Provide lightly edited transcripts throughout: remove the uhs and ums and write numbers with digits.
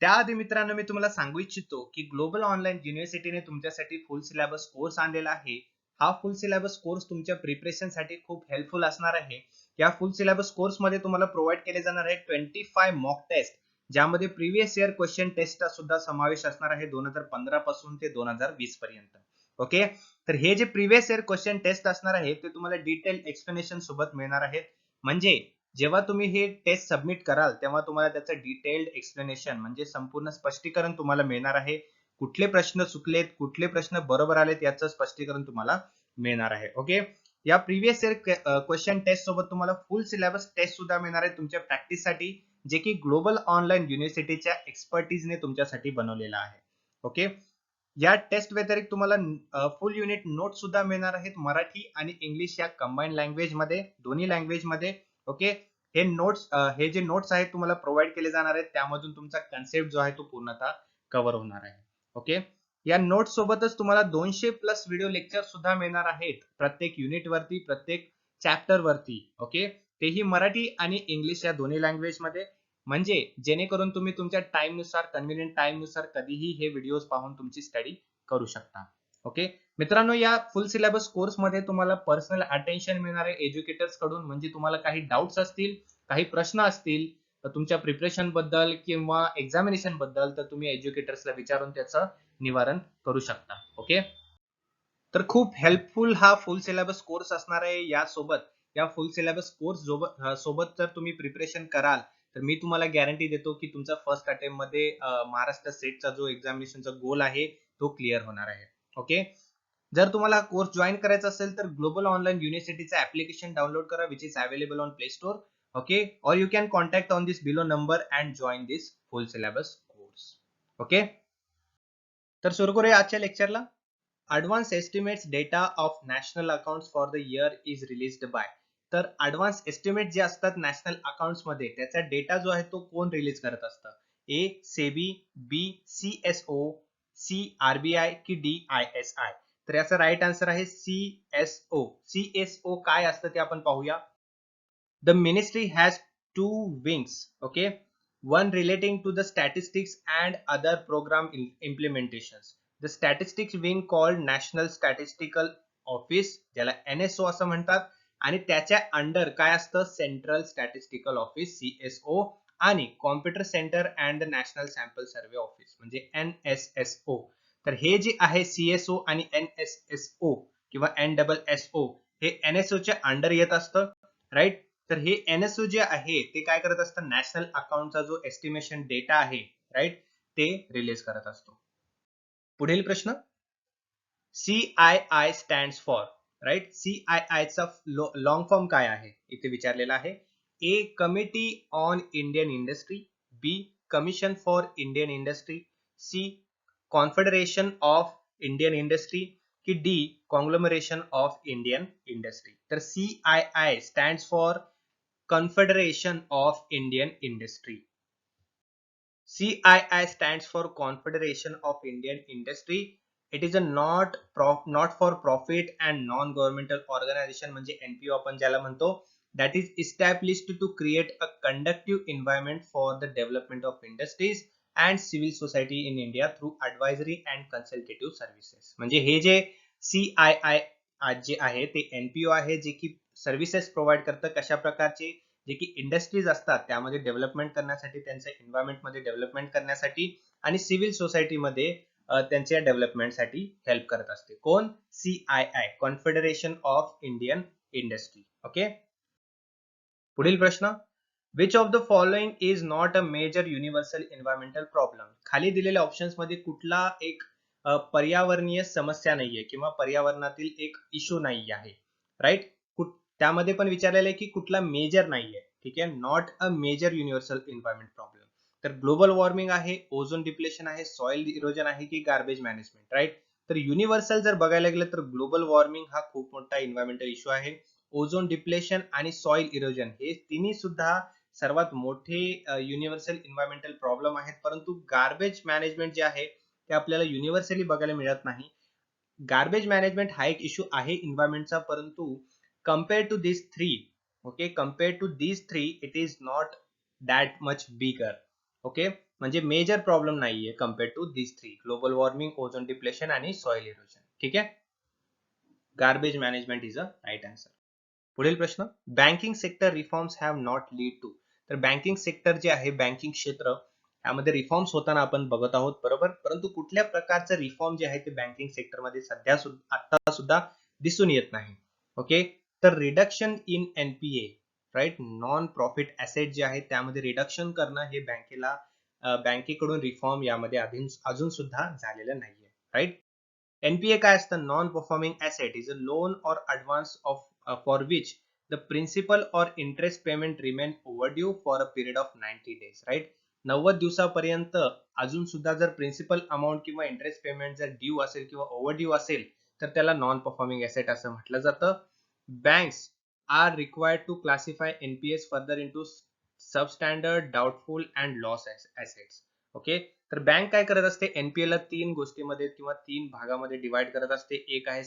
त्याआधी मित्रांनो मी तुम्हाला सांगू इच्छितो की ग्लोबल ऑनलाईन युनिव्हर्सिटीने तुमच्यासाठी फुल सिलेबस कोर्स आणलेला आहे. हा फुल सिलेबस कोर्स तुमच्या प्रिपरेशनसाठी खूप हेल्पफुल असणार आहे. या फुल सिलेबस कोर्समध्ये तुम्हाला प्रोव्हाइड केले जाणार आहे 25 मॉक टेस्ट, ज्यामध्ये प्रिव्हियस इयर क्वेश्चन टेस्टचा सुद्धा समावेश असणार आहे 2015 पासून ते 2020 पर्यंत. ओके, तर हे जे प्रिव्हियस इयर क्वेश्चन टेस्ट असणार आहे ते तुम्हाला डिटेल एक्सप्लेनेशन सोबत मिळणार आहेत. म्हणजे जेव्हा तुम्ही हे टेस्ट सबमिट कराल तेव्हा तुम्हाला त्याचं डिटेल्ड एक्सप्लेनेशन म्हणजे संपूर्ण स्पष्टीकरण तुम्हाला मिळणार आहे. कुठले प्रश्न चुकलेत, कुठले प्रश्न बरोबर आलेत याचं स्पष्टीकरण तुम्हाला मिळणार आहे. ओके, या प्रिव्हियस इयर क्वेश्चन टेस्ट सोबत तुम्हाला फुल सिलेबस टेस्ट सुद्धा मिळणार आहे तुमच्या प्रॅक्टिससाठी, जे की ग्लोबल ऑनलाईन युनिव्हर्सिटीच्या एक्सपर्टीजने तुमच्यासाठी बनवलेला आहे. ओके, या टेस्ट व्यतिरिक्त तुम्हाला फुल युनिट नोट सुद्धा मिळणार आहेत मराठी आणि इंग्लिश या कंबाईन लँग्वेज मध्ये, दोन्ही लँग्वेज मध्ये. ओके, हे जे नोट्स आहेत तुम्हाला प्रोव्हाइड केले जाणार आहेत, त्यामधून तुमचा कन्सेप्ट जो आहे तो पूर्णतः कव्हर होणार आहे. ओके, या नोट्स सोबतच तुम्हाला 200+ व्हिडिओ लेक्चर सुद्धा मिळणार आहेत प्रत्येक युनिट वरती, प्रत्येक चॅप्टर वरती. ओके, तेही मराठी आणि इंग्लिश या दोन्ही लँग्वेज मध्ये, म्हणजे जेणेकरून तुम्ही तुमच्या टाइम नुसार, कन्व्हिनियंट टाइम नुसार कधीही हे व्हिडिओज पाहून तुमची स्टडी करू शकता. ओके मित्रांनो, या फुल सिलेबस कोर्स मध्ये तुम्हाला पर्सनल अटेन्शन मिळणार आहे एज्युकेटर्स कडून. म्हणजे तुम्हाला काही डाउट्स असतील, काही प्रश्न असतील तुमच्या प्रिपरेशन बद्दल किंवा एक्झामिनेशन बद्दल, तर तुम्ही एज्युकेटर्सला विचारून त्याचं निवारण करू शकता. ओके, तर खूप हेल्पफुल हा फुल सिलेबस कोर्स असणार आहे. यासोबत या फुल सिलेबस कोर्स सोबत जर तुम्ही प्रिपरेशन कराल तर मी तुम्हाला गॅरंटी देतो की तुमचा फर्स्ट अटेम्प्ट मध्ये महाराष्ट्र स्टेटचा जो एक्झामिनेशनचा गोल आहे तो क्लिअर होणार आहे. ओके, जर तुम्हाला हा कोर्स जॉईन करायचा असेल तर ग्लोबल ऑनलाईन युनिव्हर्सिटीचा ऍप्लिकेशन डाउनलोड करा, which is available on play store. Okay, or you can contact on this below number and join this full syllabus course. Okay, तर सुरू करूया आजच्या लेक्चरला. Advanced estimates data of national accounts for the year is released by. तर advance estimate जे असतात national accounts मध्ये, त्याचा डेटा जो आहे तो कोण रिलीज करत असतं? ए सेबी, बी सीएसओ, सी आरबीआय की डी आयएसआय? तर याचा राईट आन्सर आहे सीएसओ. सीएसओ काय असतं ते आपण पाहूया. The ministry has two wings. Okay, one relating to the statistics and other program implementations. The statistics wing called National Statistical Office, ज्याला NSO असं म्हणतात, आणि त्याच्या अंडर काय असतं? सेंट्रल स्टॅटिस्टिकल ऑफिस CSO, आणि computer centre and the national sample survey office म्हणजे NSSO. तर हे जे आहे CSO आणि NSSO किंवा NSSO, हे NSO च्या अंडर येत असतं. राईट, तर हे NSO जे आहे ते काय करत असतं? नॅशनल अकाउंटचा जो एस्टिमेशन डेटा आहे, राईट, ते रिलीज करत असतो. पुढील प्रश्न, CII stands for, right, CII चा लॉंग फॉर्म काय आहे इथे विचारलेला आहे. A committee on Indian industry, B commission for Indian industry, C confederation of Indian industry की D conglomeration of Indian industry? तर CII stands for Confederation of Indian Industry. CII stands for Confederation of Indian Industry. It is a not for profit and non-governmental organization, म्हणजे NPO आपण ज्याला म्हणतो, that is established to create a conducive environment for the development of industries and civil society in India through advisory and consultative services. म्हणजे हे जे CII आज जे आहे ते NPO आहे, जे की सर्व्हिसेस प्रोव्हाइड करतं. कशा प्रकारचे? जे की इंडस्ट्रीज असतात त्यामध्ये डेव्हलपमेंट करण्यासाठी, त्यांच्या एन्व्हायरमेंट मध्ये डेव्हलपमेंट करण्यासाठी, आणि सिव्हिल सोसायटीमध्ये त्यांच्या डेव्हलपमेंटसाठी हेल्प करत असते. कोण? CII, confederation of Indian industry. Okay, पुढील प्रश्न, which of the following is not a major universal environmental problem? खाली दिलेल्या ऑप्शन्स मध्ये कुठला एक पर्यावरणीय समस्या नाहीये किंवा पर्यावरणातील एक इश्यू नाही आहे? राईट, त्यामध्ये पण विचारलेलं आहे की कुठला मेजर नाहीये. ठीक आहे, not a major universal environment problem. तर ग्लोबल वॉर्मिंग आहे, ओझोन डिप्लेशन आहे, सॉइल इरोजन आहे की गार्बेज मॅनेजमेंट? राईट, तर युनिव्हर्सल जर बघायला गेलं तर ग्लोबल वॉर्मिंग हा खूप मोठा एन्व्हायरमेंटल इश्यू आहे. ओझोन डिप्लेशन आणि सॉइल इरोजन हे तिन्ही सुद्धा सर्वात मोठे युनिव्हर्सल एन्व्हायरमेंटल प्रॉब्लेम आहेत. परंतु गार्बेज मॅनेजमेंट जे आहे ते आपल्याला युनिव्हर्सली बघायला मिळत नाही. गार्बेज मॅनेजमेंट हा एक इश्यू आहे एन्व्हायरमेंटचा, परंतु compared to these three, okay, compared to these three, it is not that much bigger. Okay, म्हणजे मेजर प्रॉब्लेम नाहीये compare to this three, global warming, ozone depletion आणि सॉइल इरोजन. ठीक आहे, garbage management is a right answer. पुढील प्रश्न, banking sector reforms have not lead to. तर banking sector जे आहे, बँकिंग क्षेत्र यामध्ये रिफॉर्म्स होताना आपण बघत आहोत, बरोबर. परंतु कुठल्या प्रकारचे रिफॉर्म जे आहे ते बँकिंग सेक्टरमध्ये सध्या आता सुद्धा दिसून येत नाही. ओके, तर reduction in NPA, right, non profit asset जे आहे त्यामध्ये रिडक्शन करणं हे बँकेकडून रिफॉर्म यामध्ये अजून सुद्धा झालेलं नाहीये, राईट. एनपीए काय असतं, non performing asset is a loan or advance of for which the principal or interest payment remain overdue for a period of 90 days, right. 90 दिवसापर्यंत अजून सुद्धा जर प्रिन्सिपल अमाऊंट किंवा इंटरेस्ट पेमेंट जर ड्यू असेल किंवा ओव्हरड्यू असेल तर त्याला नॉन परफॉर्मिंग ऍसेट असं म्हटलं जातं. Banks are required to classify NPAs further into substandard, doubtful and loss assets. Okay, तर बँक काय करत असते, एनपीए ला 3 गोष्टीमध्ये किंवा 3 भागामध्ये डिवाइड करत असते. एक आहे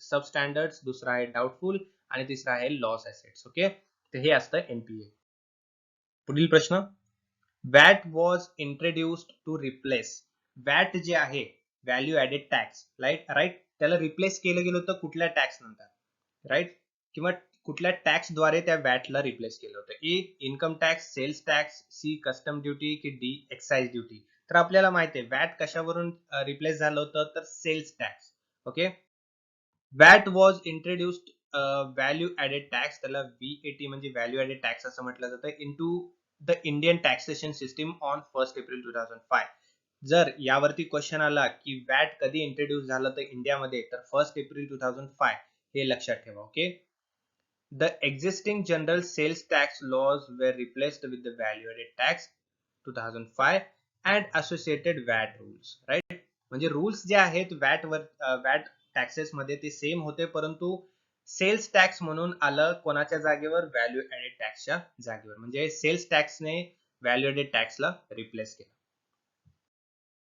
सबस्टँडर्ड, दुसरा आहे डाउटफुल आणि तिसरा आहे लॉस ऍसेट्स. ओके, तर हे असतं एनपीए. पुढील प्रश्न, VAT was introduced to replace. VAT जे आहे, व्हॅल्यू ऍडेड टॅक्स, राईट, त्याला रिप्लेस केलं गेलं होतं कुठल्या टॅक्स नंतर, राईट, किंवा कुठल्या टॅक्स द्वारे त्या वॅटला रिप्लेस केलं होतं. A income tax, sales tax, C custom duty की डी एक्साइज ड्युटी. तर आपल्याला माहिती आहे वॅट कशावरून रिप्लेस झालं होतं, तर sales tax. Okay, VAT was introduced value added tax, त्याला व्हीएटी म्हणजे व्हॅल्यू ऍडेड टॅक्स असं म्हटलं जातं, into the Indian taxation system on 1 April 2005. जर यावरती क्वेश्चन आला की वॅट कधी इंट्रोड्यूस झालं तर इंडियामध्ये, तर 1 एप्रिल 2005 हे लक्षात ठेवा. Okay, the existing general sales tax laws were replaced with the value added tax 2005 and associated VAT rules, right. म्हणजे रूल्स जे आहेत वॅट टॅक्सेस मध्ये ते सेम होते, परंतु सेल्स टॅक्स म्हणून आलं कोणाच्या जागेवर, व्हॅल्यू ऍडेड टॅक्सच्या जागेवर. म्हणजे सेल्स टॅक्सने व्हॅल्यू ऍडेड टॅक्सला रिप्लेस केलं.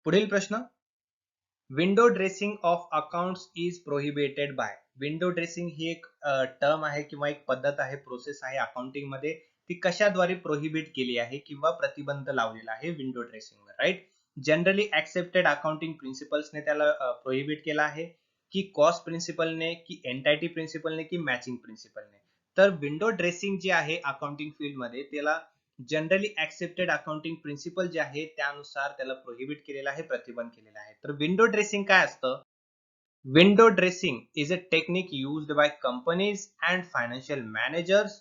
पुढील प्रश्न, window dressing of accounts is prohibited by. Window dressing ही एक टर्म आहे किंवा एक पद्धत आहे, प्रोसेस आहे अकाउंटिंग मध्ये. ती कशाद्वारे प्रोहिबिट केली आहे किंवा प्रतिबंध लावलेला आहे विंडो ड्रेसिंगवर, राईट. जनरली ऍक्सेप्टेड अकाउंटिंग प्रिन्सिपल्सने त्याला प्रोहिबिट केला आहे, की कॉस्ट प्रिन्सिपलने, की एन्टायटी प्रिन्सिपलने, की मॅचिंग प्रिन्सिपलने. तर विंडो ड्रेसिंग जे आहे अकाउंटिंग फील्ड मध्ये त्याला जनरली ऍक्सेप्टेड अकाउंटिंग प्रिन्सिपल जे आहे त्यानुसार त्याला प्रोहिबिट केलेला आहे, प्रतिबंध केलेला आहे. तर विंडो ड्रेसिंग काय असतं, window dressing is a technique used by companies and financial managers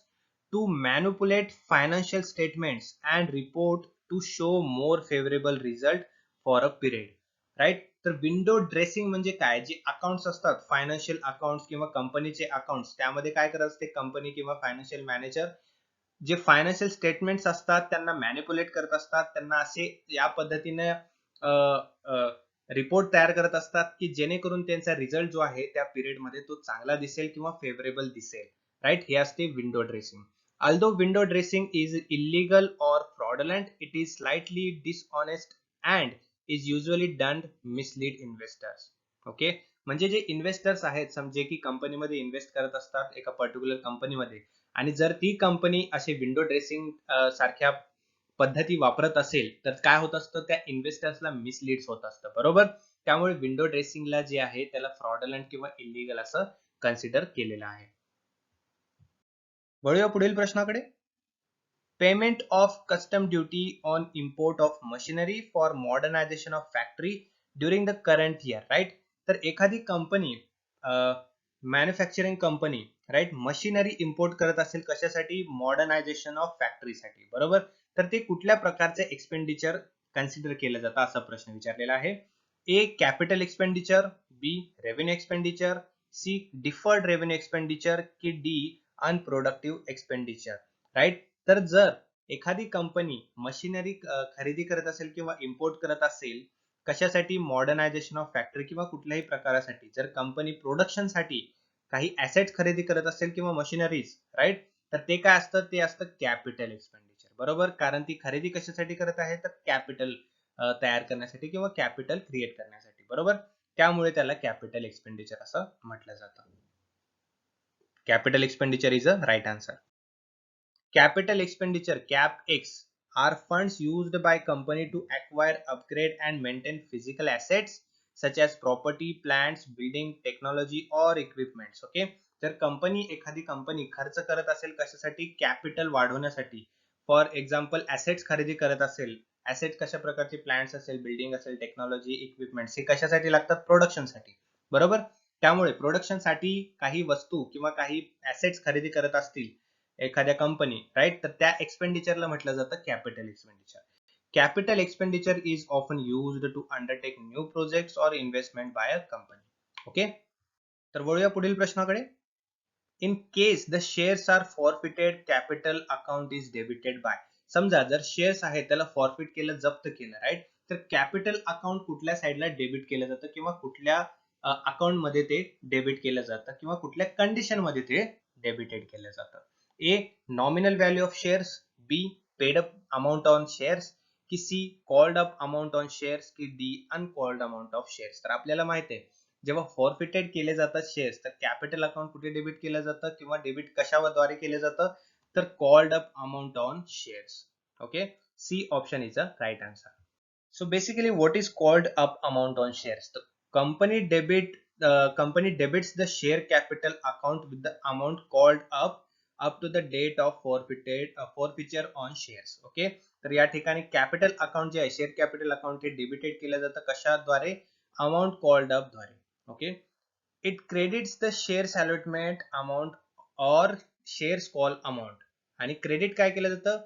to manipulate financial statements and report to show more favourable result for a period, right. तर विंडो ड्रेसिंग म्हणजे काय, जे अकाउंट्स असतात, financial accounts किंवा कंपनीचे accounts, त्यामध्ये काय करत असते कंपनी किंवा फायनान्शियल मॅनेजर, जे फायनान्शियल स्टेटमेंट्स असतात त्यांना मॅनिपुलेट करत असतात, त्यांना असे या पद्धतीने रिपोर्ट तयार करत असतात की जेणेकरून त्यांचा रिझल्ट जो आहे त्या पिरियड मध्ये तो चांगला दिसेल किंवा फेवरेबल दिसेल, राईट. हे असते window dressing. Although window dressing is illegal or fraudulent, it is slightly dishonest and is usually done mislead investors. Okay, म्हणजे जे इन्व्हेस्टर्स आहेत, समजे की कंपनीमध्ये इन्व्हेस्ट करत असतात एका पर्टिक्युलर कंपनीमध्ये, आणि जर ती कंपनी असे विंडो ड्रेसिंग सारख्या पद्धती वापरत असेल तर काय होत असतं, त्या इन्व्हेस्टर्सला मिसलीड होत असतं, बरोबर. त्यामुळे विंडो ड्रेसिंगला जे आहे त्याला फ्रॉडलंट किंवा इलिगल असं कन्सिडर केलेलं आहे. वळूया पुढील प्रश्नाकडे. Payment of custom duty on import of machinery for modernisation of factory during the current year, right. तर एखादी company, manufacturing company, right, machinery import करत असेल कशासाठी, मॉडर्नायझेशन ऑफ फॅक्टरीसाठी, बरोबर. तर ते कुठल्या प्रकारचे एक्सपेंडिचर कन्सिडर केलं जातं असा प्रश्न विचारलेला आहे. A capital expenditure, B revenue expenditure, C deferred revenue expenditure, की डी अनप्रोडक्टिव्ह एक्सपेंडिचर, राईट. तर जर एखादी कंपनी मशिनरी खरेदी करत असेल किंवा इम्पोर्ट करत असेल कशासाठी, मॉडर्नायझेशन ऑफ फॅक्टरी किंवा कुठल्याही प्रकारासाठी, जर कंपनी प्रोडक्शनसाठी काही ऍसेट खरेदी करत असेल किंवा मशिनरीज, राईट, तर ते काय असतं, ते असतं कॅपिटल एक्सपेंडिचर, बरोबर. कारण ती खरेदी कशासाठी करत आहे, तर कॅपिटल तयार करण्यासाठी किंवा कॅपिटल क्रिएट करण्यासाठी, बरोबर. त्यामुळे त्याला कॅपिटल एक्सपेंडिचर असं म्हटलं जातं. Capital expenditure is a right answer. Capital expenditure, cap ex, are funds used by company to acquire, upgrade and maintain physical assets such as property, plants, building, technology or equipments. Okay, जर एखादी company खर्च करत असेल कशासाठी, capital वाढवण्यासाठी, for example assets खरेदी करत असेल, ऍसेट कशा प्रकारचे, प्लांट्स असेल, बिल्डिंग असेल, टेक्नॉलॉजी, इक्विपमेंट्स, हे कशासाठी लागतात, प्रोडक्शनसाठी, बरोबर. त्यामुळे प्रोडक्शनसाठी काही वस्तू किंवा काही ऍसेट्स खरेदी करत असतील एखाद्या कंपनी, राईट, तर त्या एक्सपेंडिचरला म्हटलं जातं capital expenditure. Capital expenditure is often used to undertake new projects और investment by a company. Okay, तर वळूया पुढील प्रश्नाकडे. In case the shares are forfeited, capital account is debited by. समजा जर शेअर्स आहे त्याला फॉरफिट केलं, जप्त केलं, राईट, तर कॅपिटल अकाउंट कुठल्या साईडला डेबिट केलं जातं किंवा कुठल्या अकाउंट मध्ये ते डेबिट केलं जातं किंवा कुठल्या कंडिशन मध्ये ते डेबिटेड केलं जातं. A, nominal value of shares, B, paid up amount on shares, की C, called up amount on shares, की D, uncalled amount of shares. तर आपल्याला माहिती आहे जेव्हा फॉरफिटेड केले जातात शेअर्स तर कॅपिटल अकाउंट कुठे डेबिट केलं जातं किंवा डेबिट कशाद्वारे केलं जातं, तर called up amount on shares. Okay, C option is a right answer. So basically, what is called up amount on shares? The company debits the share capital account with the amount called up to the date of forfeiture on shares. Okay, तर या ठिकाणी capital account जे आहे, share capital account, हे debited केलं जातं कशाद्वारे, amount called up द्वारे. Okay, it credits the shares allotment amount और शेअर्स कॉल अमाउंट. आणि क्रेडिट काय केलं जातं,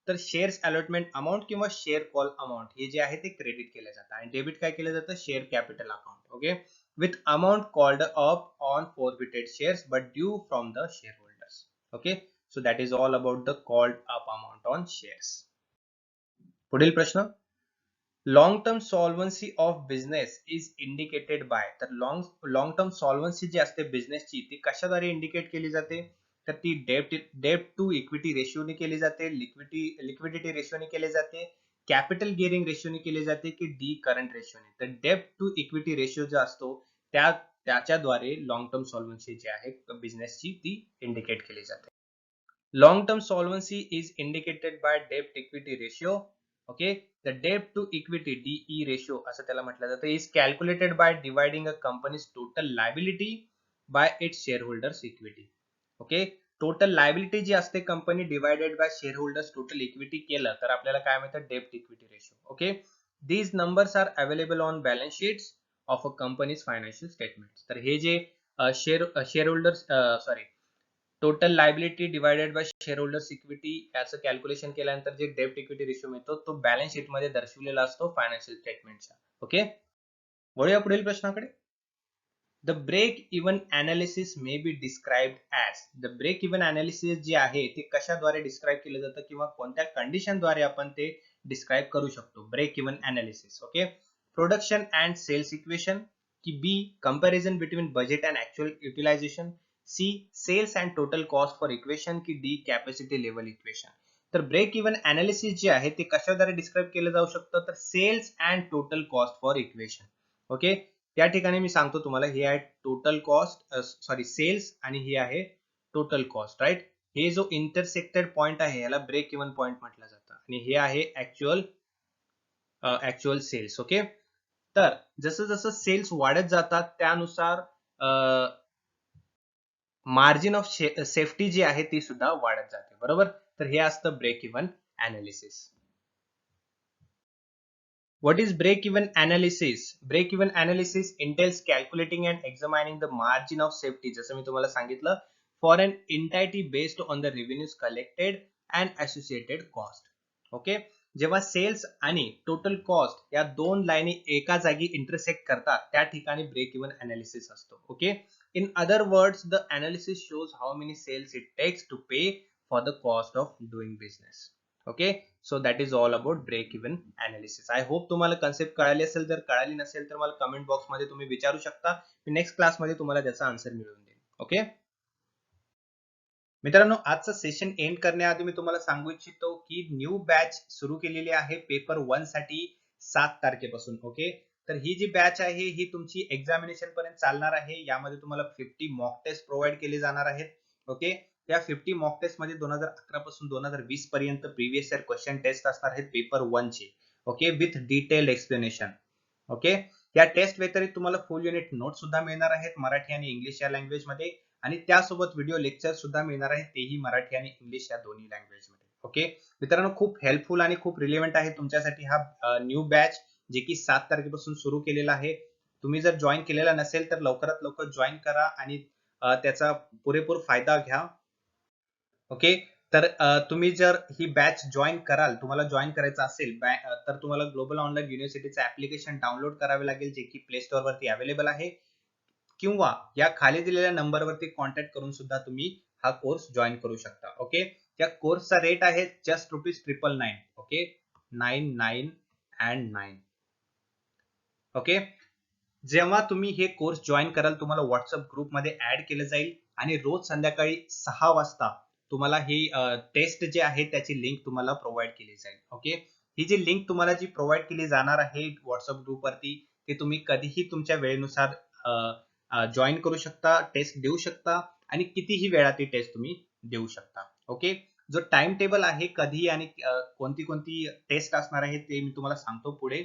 तर शेअर्स अलॉटमेंट अमाउंट किंवा शेअर कॉल अमाउंट हे जे आहे ते क्रेडिट केलं जातं. आणि डेबिट काय केलं जातं, share capital account. Okay, with amount called up on forfeited shares but due from the share holders. Okay, so that is all about the called up amount on shares. पुढील प्रश्न, long term solvency of business is indicated by. तर long term solvency जी असते बिझनेसची ती कशाद्वारे indicate केली जाते, तर ती डेट टू इक्विटी रेशिओने केली जाते, लिक्विडिटी रेशिओने केली जाते, कॅपिटल गिअरिंग रेशिओने केली जाते, की डी करंट रेशिओने. तर डेट टू इक्विटी रेशिओ जो असतो त्याच्याद्वारे लॉंग टर्म सॉल्वन्सी जी आहे बिझनेसची ती इंडिकेट केली जाते. Long term solvency is indicated by debt equity ratio. Okay, the debt to equity DE ratio असं त्याला म्हटलं जातं, is calculated by dividing a company's total liability by its share holders equity. Okay, total liability जी असते company divided by share holders total equity केलं तर आपल्याला काय मिळतं, debt equity ratio. Okay, these numbers are available on balance sheets of a company's financial statements. तर हे जे share holders sorry total liability divided by share holders equity याचं calculation केल्यानंतर जे डेट इक्विटी रेशिओ मिळतो तो बॅलन्स शीट मध्ये दर्शवलेला असतो फायनान्शियल स्टेटमेंटचा. ओके, वळूया पुढील प्रश्नाकडे. The break even analysis may be described as. The break even analysis जे आहे ते कशाद्वारे डिस्क्राइब केलं जातं किंवा कोणत्या कंडिशनद्वारे आपण ते डिस्क्राइब करू शकतो, break even analysis. Okay, production and sales equation, की B, comparison between budget and actual utilization, C, sales and total cost for equation, की डी, कॅपॅसिटी लेवल इक्वेशन. तर ब्रेक इव्हन अनालिसिस जे आहे ते कशाद्वारे डिस्क्राइब केलं जाऊ शकतं, तर sales and total cost for equation. Okay, त्या ठिकाणी मी सांगतो तुम्हाला, हे आहे टोटल कॉस्ट, सॉरी सेल्स, आणि हे आहे टोटल कॉस्ट, राईट. हे जो इंटरसेक्टेड पॉइंट आहे याला ब्रेक इव्हन पॉइंट म्हटलं जातं आणि हे आहे ऍक्च्युअल सेल्स. ओके, तर जसं जसं सेल्स वाढत जातात त्यानुसार मार्जिन ऑफ सेफ्टी जी आहे ती सुद्धा वाढत जाते, बरोबर. तर हे असतं break even analysis. What is break-even analysis? Break-even analysis entails calculating and examining the margin of safety, जसं मी तुम्हाला सांगितलं, for an entity based on the revenues collected and associated cost. Okay, जेव्हा सेल्स आणि टोटल कॉस्ट या दोन लाईनी एका जागी इंटरसेक्ट करतात त्या ठिकाणी ब्रेक इव्हन अनालिसिस असतो. Okay, in other words the analysis shows how many sales it takes to pay for the cost of doing business. Okay, so that is all about break even analysis. I hope तुम्हाला concept कळाली असेल. जर कळाली नसेल तर मला comment box मध्ये तुम्ही विचारू शकता, मी नेक्स्ट क्लास मध्ये तुम्हाला त्याचा आन्सर मिळवून देईन. ओके मित्रांनो, आजचं सेशन एंड करण्याआधी मी तुम्हाला सांगू इच्छितो की न्यू बॅच सुरू केलेली आहे पेपर 1 साठी 7 तारखेपासून. ओके, तर ही जी बॅच आहे ही तुमची एक्झामिनेशन पर्यंत चालणार आहे. यामध्ये तुम्हाला 50 मॉक टेस्ट प्रोव्हाइड केले जाणार आहेत. ओके, या 50 मॉक टेस्ट मध्ये 2011 पासून 2020 पर्यंत प्रिव्हियस इयर क्वेश्चन टेस्ट असणार आहेत पेपर 1 चे. Okay, with detailed explanation. Okay, या टेस्ट व्यतिरिक्त तुम्हाला फुल युनिट नोट सुद्धा मिळणार आहेत मराठी आणि इंग्लिश या लँग्वेज मध्ये, आणि त्यासोबत व्हिडिओ लेक्चर सुद्धा मिळणार आहेत, तेही मराठी आणि इंग्लिश या दोन्ही लँग्वेज मध्ये. ओके मित्रांनो, खूप हेल्पफुल आणि खूप रिलेव्हंट आहे तुमच्यासाठी हा न्यू बॅच, जे की 7 तारखेपासून सुरू केलेला आहे. तुम्ही जर जॉईन केलेला नसेल तर लवकरात लवकर जॉईन करा आणि त्याचा पुरेपूर फायदा घ्या. ओके, तर तुम्ही जर ही बॅच जॉईन कराल, तुम्हाला जॉईन करायचं असेल तर तुम्हाला ग्लोबल ऑनलाईन युनिव्हर्सिटीचं ऍप्लिकेशन डाउनलोड करावे लागेल, जे की प्ले स्टोअर वरती अवेलेबल आहे, किंवा या खाली दिलेल्या नंबरवरती कॉन्टॅक्ट करून सुद्धा तुम्ही हा कोर्स जॉईन करू शकता. ओके, त्या कोर्सचा रेट आहे जस्ट ₹999. Okay, 99 and 9. ओके, जेव्हा तुम्ही हे कोर्स जॉईन कराल तुम्हाला व्हॉट्सअप ग्रुपमध्ये ऍड केलं जाईल, आणि रोज संध्याकाळी 6 वाजता तुम्हाला ही टेस्ट जे आहे त्याची लिंक तुम्हाला प्रोव्हाइड केली जाईल. ओके, ही जी लिंक तुम्हाला जी प्रोव्हाइड केली जाणार आहे व्हॉट्सअप ग्रुपवरती, ते तुम्ही कधीही तुमच्या वेळेनुसार जॉईन करू शकता, टेस्ट देऊ शकता, आणि कितीही वेळा ती टेस्ट तुम्ही देऊ शकता. ओके, जो टाइम टेबल आहे कधी आणि कोणती कोणती टेस्ट असणार आहे ते मी तुम्हाला सांगतो पुढे.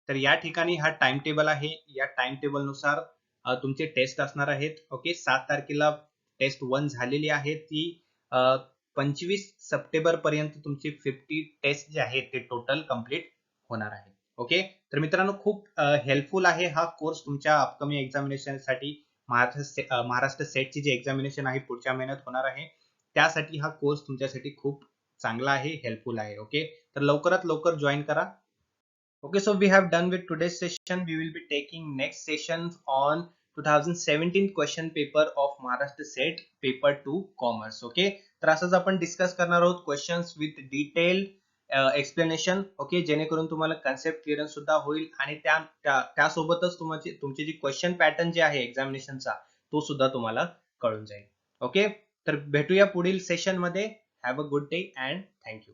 तर या ठिकाणी हा टाइम टेबल आहे, या टाइम टेबल नुसार तुमचे टेस्ट असणार आहेत. ओके, 7 तारखेला टेस्ट 1 झालेली आहे, ती 25 सप्टेंबर पर्यंत तुमची 50 टेस्ट जे आहेत ते टोटल कंप्लीट होणार आहे. ओके, तर मित्रांनो, खूप हेल्पफुल आहे हा कोर्स तुमच्या अपकमिंग एक्झामिनेशन साठी. महाराष्ट्र सेटची जी एक्झामिनेशन आहे पुढच्या महिन्यात होणार आहे, त्यासाठी हा कोर्स तुमच्यासाठी खूप चांगला आहे, हेल्पफुल आहे. ओके, तर लवकरात लवकर जॉईन करा. Okay, so we have done with today's session. We will be taking next session on 2017 question paper of Maharashtra Set paper 2 Commerce. Okay, तर असंच आपण डिस्कस करणार आहोत questions with detail explanation. Okay, जेणेकरून तुम्हाला कन्सेप्ट क्लिअरन्स सुद्धा होईल, आणि त्यासोबतच तुमची जी क्वेश्चन पॅटर्न जे आहे एक्झामिनेशनचा तो सुद्धा तुम्हाला कळून जाईल. ओके, तर भेटूया पुढील सेशन मध्ये. Have a good day and thank you.